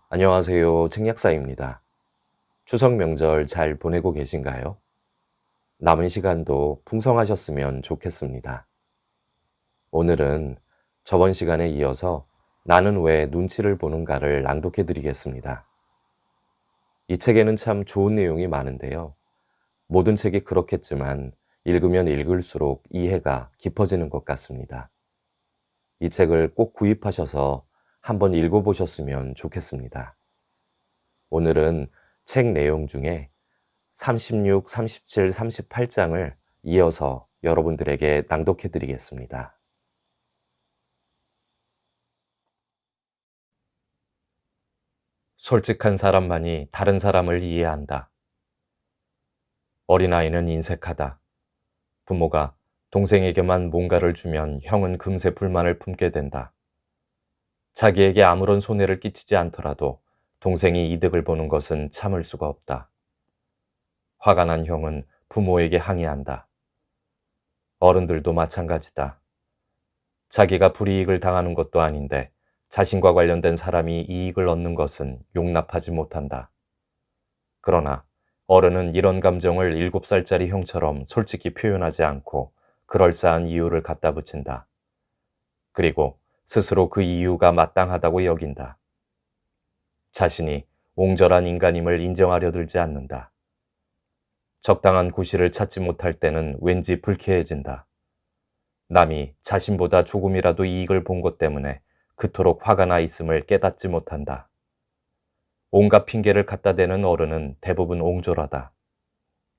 안녕하세요. 책약사입니다. 추석 명절 잘 보내고 계신가요? 남은 시간도 풍성하셨으면 좋겠습니다. 오늘은 저번 시간에 이어서 나는 왜 눈치를 보는가를 낭독해 드리겠습니다. 이 책에는 참 좋은 내용이 많은데요. 모든 책이 그렇겠지만 읽으면 읽을수록 이해가 깊어지는 것 같습니다. 이 책을 꼭 구입하셔서 한번 읽어보셨으면 좋겠습니다. 오늘은 책 내용 중에 36, 37, 38장을 이어서 여러분들에게 낭독해 드리겠습니다. 솔직한 사람만이 다른 사람을 이해한다. 어린아이는 인색하다. 부모가 동생에게만 뭔가를 주면 형은 금세 불만을 품게 된다. 자기에게 아무런 손해를 끼치지 않더라도 동생이 이득을 보는 것은 참을 수가 없다. 화가 난 형은 부모에게 항의한다. 어른들도 마찬가지다. 자기가 불이익을 당하는 것도 아닌데 자신과 관련된 사람이 이익을 얻는 것은 용납하지 못한다. 그러나 어른은 이런 감정을 7살짜리 형처럼 솔직히 표현하지 않고 그럴싸한 이유를 갖다 붙인다. 그리고 스스로 그 이유가 마땅하다고 여긴다. 자신이 옹졸한 인간임을 인정하려 들지 않는다. 적당한 구실을 찾지 못할 때는 왠지 불쾌해진다. 남이 자신보다 조금이라도 이익을 본 것 때문에 그토록 화가 나 있음을 깨닫지 못한다. 온갖 핑계를 갖다 대는 어른은 대부분 옹졸하다.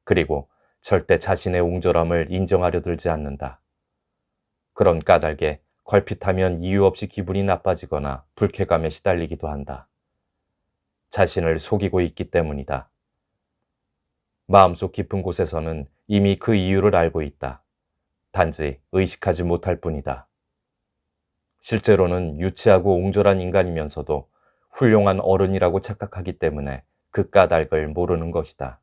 그리고 절대 자신의 옹졸함을 인정하려 들지 않는다. 그런 까닭에 걸핏하면 이유 없이 기분이 나빠지거나 불쾌감에 시달리기도 한다. 자신을 속이고 있기 때문이다. 마음속 깊은 곳에서는 이미 그 이유를 알고 있다. 단지 의식하지 못할 뿐이다. 실제로는 유치하고 옹졸한 인간이면서도 훌륭한 어른이라고 착각하기 때문에 그 까닭을 모르는 것이다.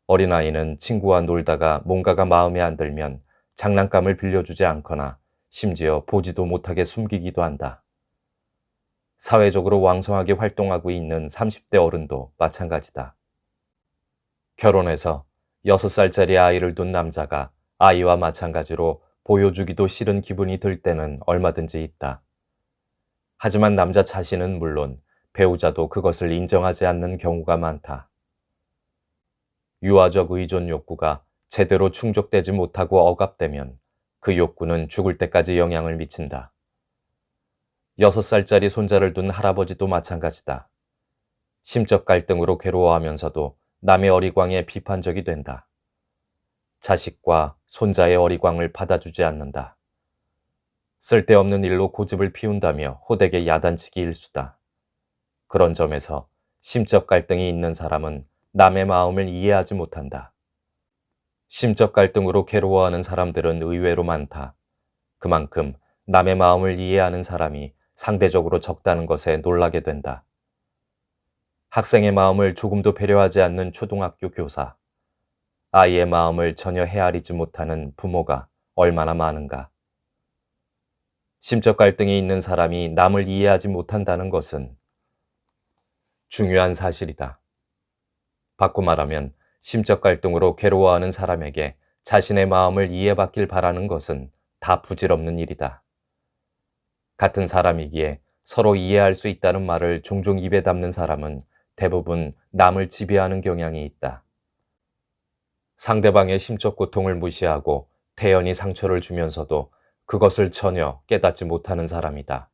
어린아이는 친구와 놀다가 뭔가가 마음에 안 들면 장난감을 빌려주지 않거나 심지어 보지도 못하게 숨기기도 한다. 사회적으로 왕성하게 활동하고 있는 30대 어른도 마찬가지다. 결혼해서 6살짜리 아이를 둔 남자가 아이와 마찬가지로 보여주기도 싫은 기분이 들 때는 얼마든지 있다. 하지만 남자 자신은 물론 배우자도 그것을 인정하지 않는 경우가 많다. 유아적 의존 욕구가 제대로 충족되지 못하고 억압되면 그 욕구는 죽을 때까지 영향을 미친다. 6살짜리 손자를 둔 할아버지도 마찬가지다. 심적 갈등으로 괴로워하면서도 남의 어리광에 비판적이 된다. 자식과 손자의 어리광을 받아주지 않는다. 쓸데없는 일로 고집을 피운다며 호되게 야단치기 일수다. 그런 점에서 심적 갈등이 있는 사람은 남의 마음을 이해하지 못한다. 심적 갈등으로 괴로워하는 사람들은 의외로 많다. 그만큼 남의 마음을 이해하는 사람이 상대적으로 적다는 것에 놀라게 된다. 학생의 마음을 조금도 배려하지 않는 초등학교 교사, 아이의 마음을 전혀 헤아리지 못하는 부모가 얼마나 많은가. 심적 갈등이 있는 사람이 남을 이해하지 못한다는 것은 중요한 사실이다. 바꿔 말하면 심적 갈등으로 괴로워하는 사람에게 자신의 마음을 이해받길 바라는 것은 다 부질없는 일이다. 같은 사람이기에 서로 이해할 수 있다는 말을 종종 입에 담는 사람은 대부분 남을 지배하는 경향이 있다. 상대방의 심적 고통을 무시하고 태연히 상처를 주면서도 그것을 전혀 깨닫지 못하는 사람이다.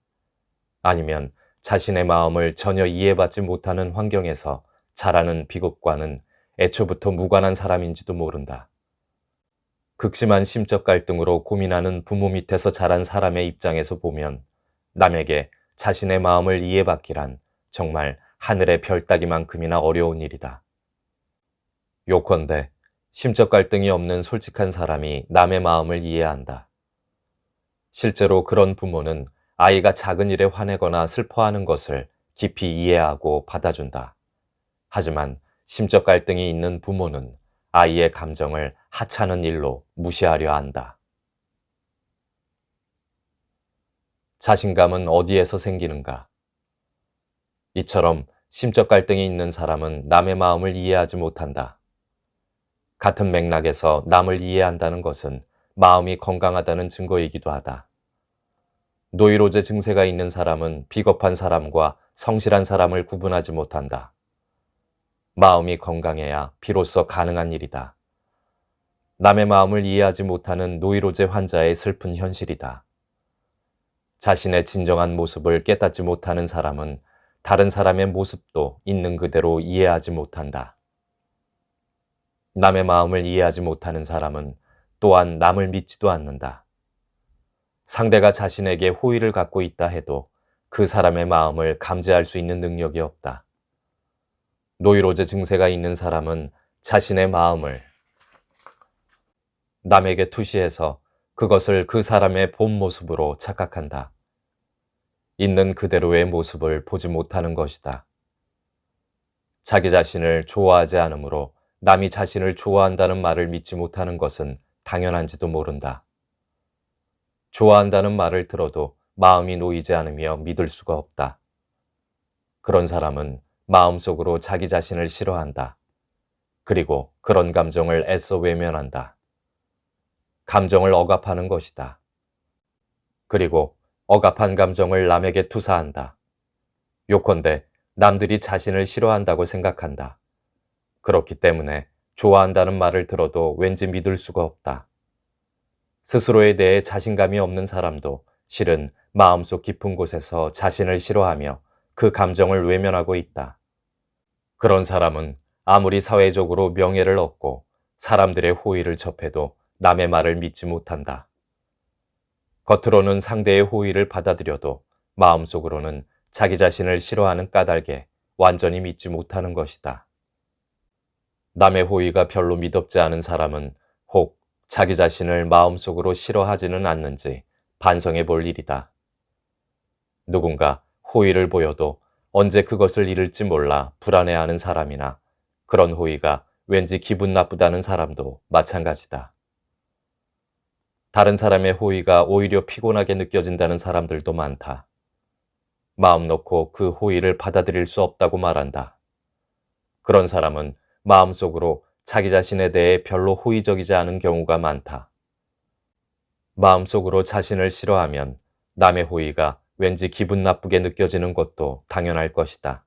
아니면 자신의 마음을 전혀 이해받지 못하는 환경에서 자라는 비겁과는 애초부터 무관한 사람인지도 모른다. 극심한 심적 갈등으로 고민하는 부모 밑에서 자란 사람의 입장에서 보면 남에게 자신의 마음을 이해받기란 정말 하늘의 별 따기만큼이나 어려운 일이다. 요컨대 심적 갈등이 없는 솔직한 사람이 남의 마음을 이해한다. 실제로 그런 부모는 아이가 작은 일에 화내거나 슬퍼하는 것을 깊이 이해하고 받아준다. 하지만 심적 갈등이 있는 부모는 아이의 감정을 하찮은 일로 무시하려 한다. 자신감은 어디에서 생기는가? 이처럼 심적 갈등이 있는 사람은 남의 마음을 이해하지 못한다. 같은 맥락에서 남을 이해한다는 것은 마음이 건강하다는 증거이기도 하다. 노이로제 증세가 있는 사람은 비겁한 사람과 성실한 사람을 구분하지 못한다. 마음이 건강해야 비로소 가능한 일이다. 남의 마음을 이해하지 못하는 노이로제 환자의 슬픈 현실이다. 자신의 진정한 모습을 깨닫지 못하는 사람은 다른 사람의 모습도 있는 그대로 이해하지 못한다. 남의 마음을 이해하지 못하는 사람은 또한 남을 믿지도 않는다. 상대가 자신에게 호의를 갖고 있다 해도 그 사람의 마음을 감지할 수 있는 능력이 없다. 노이로제 증세가 있는 사람은 자신의 마음을 남에게 투시해서 그것을 그 사람의 본 모습으로 착각한다. 있는 그대로의 모습을 보지 못하는 것이다. 자기 자신을 좋아하지 않으므로 남이 자신을 좋아한다는 말을 믿지 못하는 것은 당연한지도 모른다. 좋아한다는 말을 들어도 마음이 놓이지 않으며 믿을 수가 없다. 그런 사람은 마음속으로 자기 자신을 싫어한다. 그리고 그런 감정을 애써 외면한다. 감정을 억압하는 것이다. 그리고 억압한 감정을 남에게 투사한다. 요컨대 남들이 자신을 싫어한다고 생각한다. 그렇기 때문에 좋아한다는 말을 들어도 왠지 믿을 수가 없다. 스스로에 대해 자신감이 없는 사람도 실은 마음속 깊은 곳에서 자신을 싫어하며 그 감정을 외면하고 있다. 그런 사람은 아무리 사회적으로 명예를 얻고 사람들의 호의를 접해도 남의 말을 믿지 못한다. 겉으로는 상대의 호의를 받아들여도 마음속으로는 자기 자신을 싫어하는 까닭에 완전히 믿지 못하는 것이다. 남의 호의가 별로 미덥지 않은 사람은 혹 자기 자신을 마음속으로 싫어하지는 않는지 반성해 볼 일이다. 누군가 호의를 보여도 언제 그것을 잃을지 몰라 불안해하는 사람이나 그런 호의가 왠지 기분 나쁘다는 사람도 마찬가지다. 다른 사람의 호의가 오히려 피곤하게 느껴진다는 사람들도 많다. 마음 놓고 그 호의를 받아들일 수 없다고 말한다. 그런 사람은 마음속으로 자기 자신에 대해 별로 호의적이지 않은 경우가 많다. 마음속으로 자신을 싫어하면 남의 호의가 왠지 기분 나쁘게 느껴지는 것도 당연할 것이다.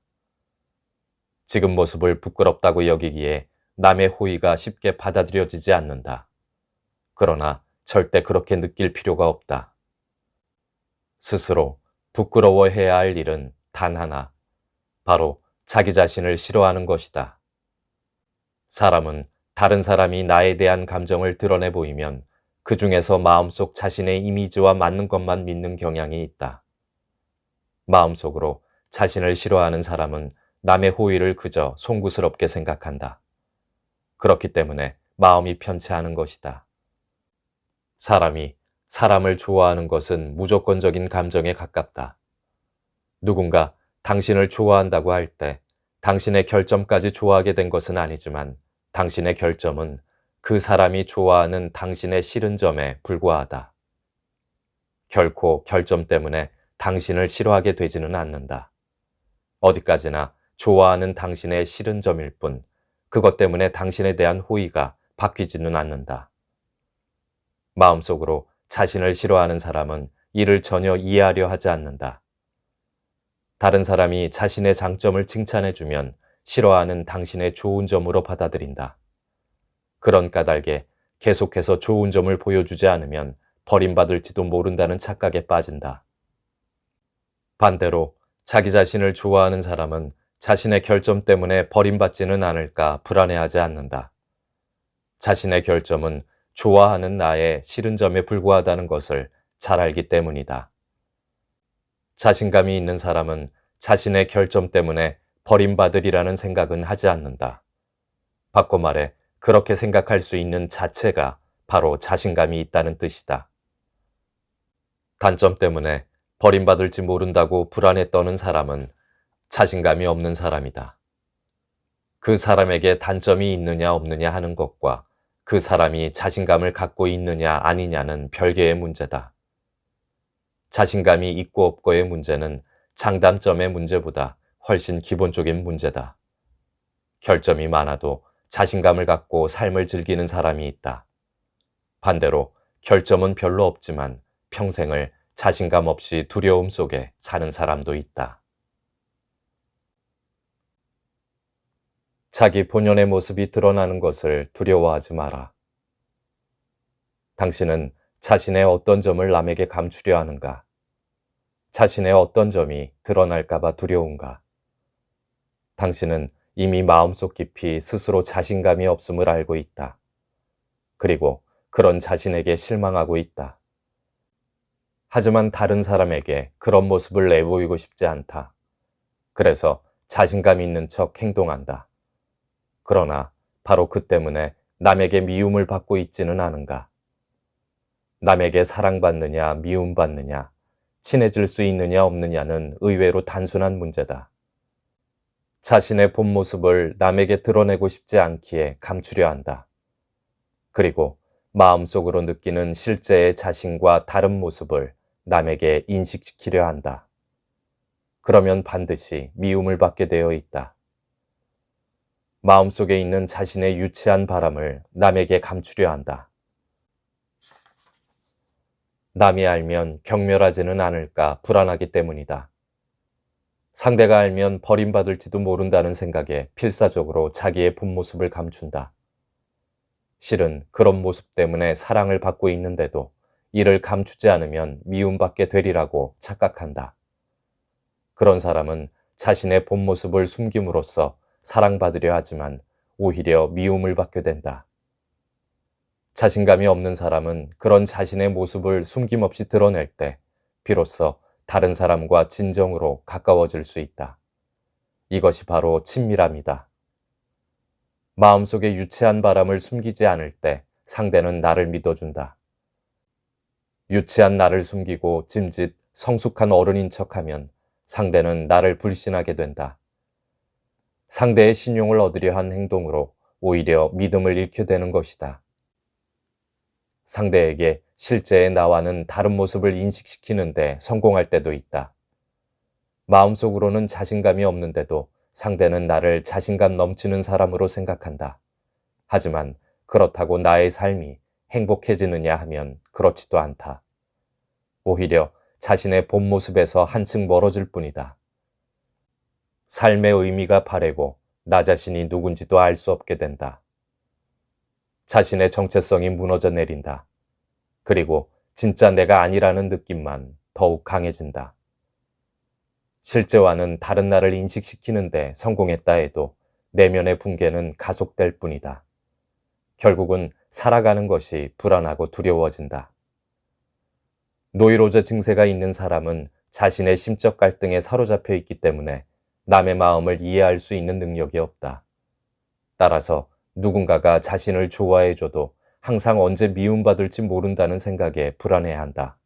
지금 모습을 부끄럽다고 여기기에 남의 호의가 쉽게 받아들여지지 않는다. 그러나 절대 그렇게 느낄 필요가 없다. 스스로 부끄러워해야 할 일은 단 하나, 바로 자기 자신을 싫어하는 것이다. 사람은 다른 사람이 나에 대한 감정을 드러내 보이면 그 중에서 마음속 자신의 이미지와 맞는 것만 믿는 경향이 있다. 마음속으로 자신을 싫어하는 사람은 남의 호의를 그저 송구스럽게 생각한다. 그렇기 때문에 마음이 편치 않은 것이다. 사람이 사람을 좋아하는 것은 무조건적인 감정에 가깝다. 누군가 당신을 좋아한다고 할 때 당신의 결점까지 좋아하게 된 것은 아니지만 당신의 결점은 그 사람이 좋아하는 당신의 싫은 점에 불과하다. 결코 결점 때문에 당신을 싫어하게 되지는 않는다. 어디까지나 좋아하는 당신의 싫은 점일 뿐 그것 때문에 당신에 대한 호의가 바뀌지는 않는다. 마음속으로 자신을 싫어하는 사람은 이를 전혀 이해하려 하지 않는다. 다른 사람이 자신의 장점을 칭찬해주면 싫어하는 당신의 좋은 점으로 받아들인다. 그런 까닭에 계속해서 좋은 점을 보여주지 않으면 버림받을지도 모른다는 착각에 빠진다. 반대로 자기 자신을 좋아하는 사람은 자신의 결점 때문에 버림받지는 않을까 불안해하지 않는다. 자신의 결점은 좋아하는 나의 싫은 점에 불과하다는 것을 잘 알기 때문이다. 자신감이 있는 사람은 자신의 결점 때문에 버림받으리라는 생각은 하지 않는다. 바꿔 말해 그렇게 생각할 수 있는 자체가 바로 자신감이 있다는 뜻이다. 단점 때문에 버림받을지 모른다고 불안에 떠는 사람은 자신감이 없는 사람이다. 그 사람에게 단점이 있느냐 없느냐 하는 것과 그 사람이 자신감을 갖고 있느냐 아니냐는 별개의 문제다. 자신감이 있고 없고의 문제는 장단점의 문제보다 훨씬 기본적인 문제다. 결점이 많아도 자신감을 갖고 삶을 즐기는 사람이 있다. 반대로 결점은 별로 없지만 평생을 자신감 없이 두려움 속에 사는 사람도 있다. 자기 본연의 모습이 드러나는 것을 두려워하지 마라. 당신은 자신의 어떤 점을 남에게 감추려 하는가? 자신의 어떤 점이 드러날까봐 두려운가? 당신은 이미 마음속 깊이 스스로 자신감이 없음을 알고 있다. 그리고 그런 자신에게 실망하고 있다. 하지만 다른 사람에게 그런 모습을 내보이고 싶지 않다. 그래서 자신감 있는 척 행동한다. 그러나 바로 그 때문에 남에게 미움을 받고 있지는 않은가? 남에게 사랑받느냐, 미움받느냐, 친해질 수 있느냐, 없느냐는 의외로 단순한 문제다. 자신의 본 모습을 남에게 드러내고 싶지 않기에 감추려 한다. 그리고 마음속으로 느끼는 실제의 자신과 다른 모습을 남에게 인식시키려 한다. 그러면 반드시 미움을 받게 되어 있다. 마음속에 있는 자신의 유치한 바람을 남에게 감추려 한다. 남이 알면 경멸하지는 않을까 불안하기 때문이다. 상대가 알면 버림받을지도 모른다는 생각에 필사적으로 자기의 본 모습을 감춘다. 실은 그런 모습 때문에 사랑을 받고 있는데도 이를 감추지 않으면 미움받게 되리라고 착각한다. 그런 사람은 자신의 본 모습을 숨김으로써 사랑받으려 하지만 오히려 미움을 받게 된다. 자신감이 없는 사람은 그런 자신의 모습을 숨김없이 드러낼 때 비로소 다른 사람과 진정으로 가까워질 수 있다. 이것이 바로 친밀함이다. 마음속에 유치한 바람을 숨기지 않을 때 상대는 나를 믿어준다. 유치한 나를 숨기고 짐짓 성숙한 어른인 척하면 상대는 나를 불신하게 된다. 상대의 신용을 얻으려 한 행동으로 오히려 믿음을 잃게 되는 것이다. 상대에게 실제의 나와는 다른 모습을 인식시키는데 성공할 때도 있다. 마음속으로는 자신감이 없는데도 상대는 나를 자신감 넘치는 사람으로 생각한다. 하지만 그렇다고 나의 삶이 행복해지느냐 하면 그렇지도 않다. 오히려 자신의 본 모습에서 한층 멀어질 뿐이다. 삶의 의미가 바래고 나 자신이 누군지도 알 수 없게 된다. 자신의 정체성이 무너져 내린다. 그리고 진짜 내가 아니라는 느낌만 더욱 강해진다. 실제와는 다른 나를 인식시키는데 성공했다 해도 내면의 붕괴는 가속될 뿐이다. 결국은 살아가는 것이 불안하고 두려워진다. 노이로제 증세가 있는 사람은 자신의 심적 갈등에 사로잡혀 있기 때문에 남의 마음을 이해할 수 있는 능력이 없다. 따라서 누군가가 자신을 좋아해줘도 항상 언제 미움받을지 모른다는 생각에 불안해한다.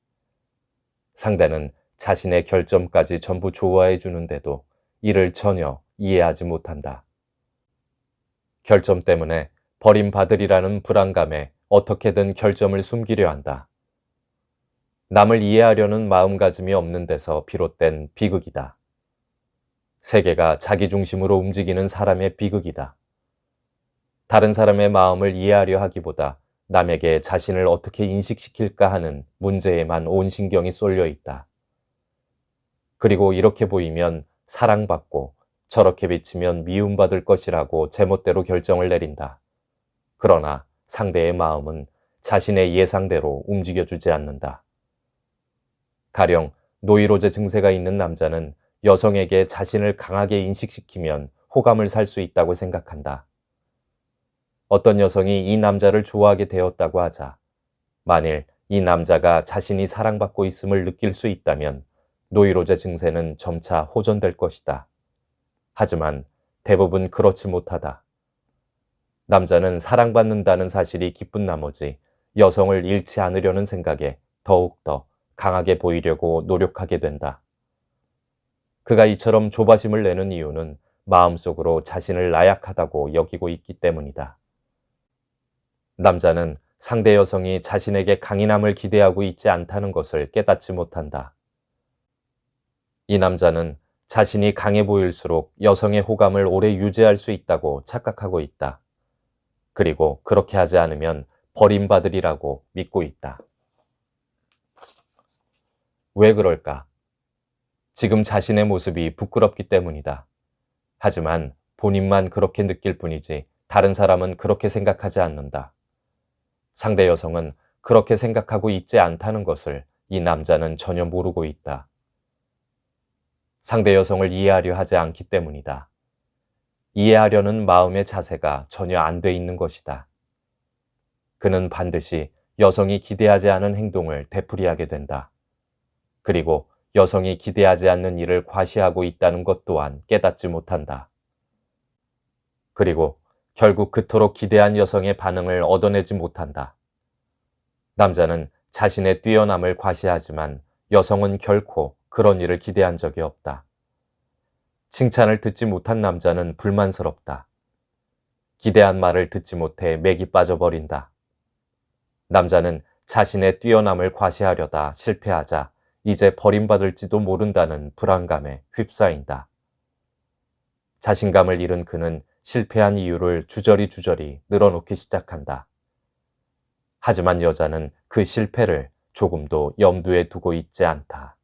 상대는 자신의 결점까지 전부 좋아해 주는데도 이를 전혀 이해하지 못한다. 결점 때문에 버림받으리라는 불안감에 어떻게든 결점을 숨기려 한다. 남을 이해하려는 마음가짐이 없는 데서 비롯된 비극이다. 세계가 자기 중심으로 움직이는 사람의 비극이다. 다른 사람의 마음을 이해하려 하기보다 남에게 자신을 어떻게 인식시킬까 하는 문제에만 온 신경이 쏠려 있다. 그리고 이렇게 보이면 사랑받고 저렇게 비치면 미움받을 것이라고 제멋대로 결정을 내린다. 그러나 상대의 마음은 자신의 예상대로 움직여주지 않는다. 가령 노이로제 증세가 있는 남자는 여성에게 자신을 강하게 인식시키면 호감을 살 수 있다고 생각한다. 어떤 여성이 이 남자를 좋아하게 되었다고 하자, 만일 이 남자가 자신이 사랑받고 있음을 느낄 수 있다면 노이로제 증세는 점차 호전될 것이다. 하지만 대부분 그렇지 못하다. 남자는 사랑받는다는 사실이 기쁜 나머지 여성을 잃지 않으려는 생각에 더욱더 강하게 보이려고 노력하게 된다. 그가 이처럼 조바심을 내는 이유는 마음속으로 자신을 나약하다고 여기고 있기 때문이다. 남자는 상대 여성이 자신에게 강인함을 기대하고 있지 않다는 것을 깨닫지 못한다. 이 남자는 자신이 강해 보일수록 여성의 호감을 오래 유지할 수 있다고 착각하고 있다. 그리고 그렇게 하지 않으면 버림받으리라고 믿고 있다. 왜 그럴까? 지금 자신의 모습이 부끄럽기 때문이다. 하지만 본인만 그렇게 느낄 뿐이지 다른 사람은 그렇게 생각하지 않는다. 상대 여성은 그렇게 생각하고 있지 않다는 것을 이 남자는 전혀 모르고 있다. 상대 여성을 이해하려 하지 않기 때문이다. 이해하려는 마음의 자세가 전혀 안 돼 있는 것이다. 그는 반드시 여성이 기대하지 않은 행동을 되풀이하게 된다. 그리고 여성이 기대하지 않는 일을 과시하고 있다는 것 또한 깨닫지 못한다. 그리고 결국 그토록 기대한 여성의 반응을 얻어내지 못한다. 남자는 자신의 뛰어남을 과시하지만 여성은 결코 그런 일을 기대한 적이 없다. 칭찬을 듣지 못한 남자는 불만스럽다. 기대한 말을 듣지 못해 맥이 빠져버린다. 남자는 자신의 뛰어남을 과시하려다 실패하자 이제 버림받을지도 모른다는 불안감에 휩싸인다. 자신감을 잃은 그는 실패한 이유를 주저리 늘어놓기 시작한다. 하지만 여자는 그 실패를 조금도 염두에 두고 있지 않다.